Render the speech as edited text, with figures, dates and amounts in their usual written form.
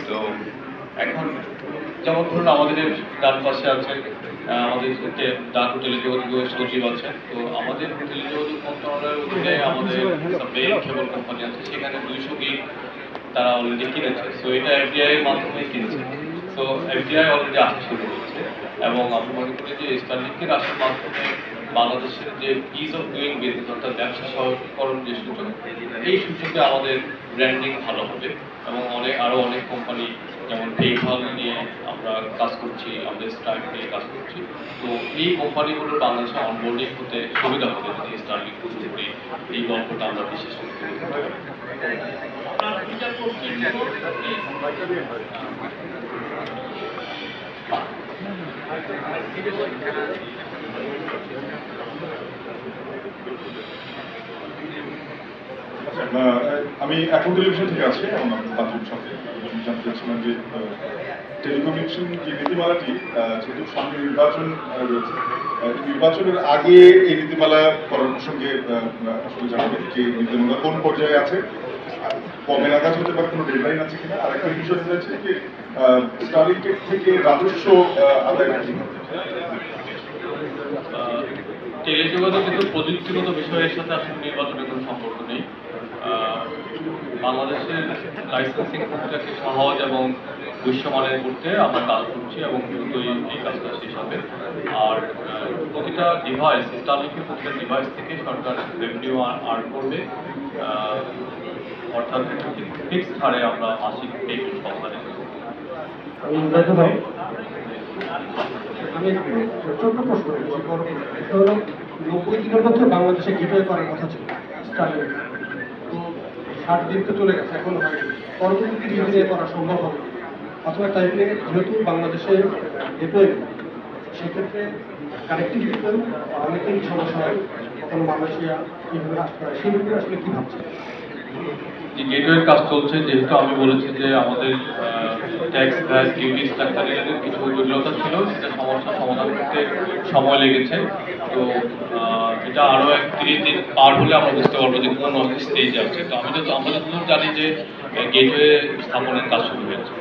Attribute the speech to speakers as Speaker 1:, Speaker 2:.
Speaker 1: তো এখন যেমন ধরুন আমাদের ডান পাশে আছে আমাদের ডাক টেলিযোগাযোগ সচিব আছে। তো আমাদের টেলিযোগাযোগ মন্ত্রণালয়ের অধীনে আমাদের মেইন কেবল কোম্পানি আছে, সেখানে 200 গিগ তারা অলরেডি কিনেছে। সো এটা এফডিআই এর মাধ্যমে কিনছে। সো এফডিআই অলরেডি আসা শুরু হয়েছে এবং আমি মনে করি যে স্টারলিংকের আসার মাধ্যমে বাংলাদেশের যে ইজ অফ ডুইং বিজনেস অর্থাৎ ব্যবসা সহজীকরণ যে সূচক, এই সূচকে আমাদের ব্র্যান্ডিং ভালো হবে এবং আরো অনেক কোম্পানি যেমন পেপাল নিয়ে আমরা কাজ করছি, আমাদের স্ট্রাইপ নিয়ে কাজ করছি। তো এই কোম্পানিগুলোর বাংলাদেশে অনবোর্ডিং হতে সুবিধা হবে যদি স্টারলিংক পুরোপুরি এই গল্পটা আমরা বিশেষ করতে পারি।
Speaker 2: আমি এখন টেলিভিশন থেকে আছি এবং আপনার সাথে জানতে চাচ্ছিলাম যে টেলিকমিউনিকেশন যে নীতিমালাটি যেহেতু সামনে নির্বাচন রয়েছে, নির্বাচনের আগে এই নীতিমালা করার প্রসঙ্গে আসলে জানাবেন যে নীতিমালা কোন পর্যায়ে আছে, কবে নাগাদ হতে পারে, কোনো ডেডলাইন আছে কিনা। আর একটা বিষয় রয়েছে যে স্টারলিংকের থেকে রাজস্ব আদায়
Speaker 1: টেলিযোগাযোগ কিন্তু প্রযুক্তিগত বিষয়ের সাথে আসলে নির্বাচনের কোনো সম্পর্ক নেই। বাংলাদেশের লাইসেন্সিং প্রক্রিয়াকে সহজ এবং বিশ্বমানের করতে আমরা কাজ করছি এবং দ্রুতই এই কাজটা শেষ হবে। আর প্রতিটা ডিভাইস, স্টারলিংকের প্রতিটা ডিভাইস থেকে সরকার রেভিনিউ আর্ন করবে, অর্থাৎ ফিক্সড হারে আমরা মাসিক পেমেন্ট পাবো।
Speaker 3: আমি ছোট্ট প্রশ্ন হলো 90 দিনের মধ্যে বাংলাদেশে গেটওয়ে করার কথা ছিল স্টারলিংক, তো 60 দিন তো চলে গেছে, এখন পরবর্তী দিনে করা সম্ভব হবে অথবা টাইমে যেহেতু বাংলাদেশে গেটওয়ে সেক্ষেত্রে কানেক্টিভিটি অনেকেই সমস্যা হয়, কখনো মালয়েশিয়া কীভাবে আসতে পারে সেই ব্যাপারে আসলে কী ভাবছে?
Speaker 1: যে গেটওয়ের কাজ চলছে, যেহেতু আমি বলেছি যে আমাদের tax VAT duty structure related কিছু জটিলতা ছিল, সেটা সমস্যা সমাধান করতে সময় লেগেছে। তো এটা আরও 30 দিন পার হলে আমরা বুঝতে পারবো যে কোন স্টেজে আছে। তো আমরা যতদূর জানি যে গেটওয়ে স্থাপনের কাজ শুরু হয়েছে।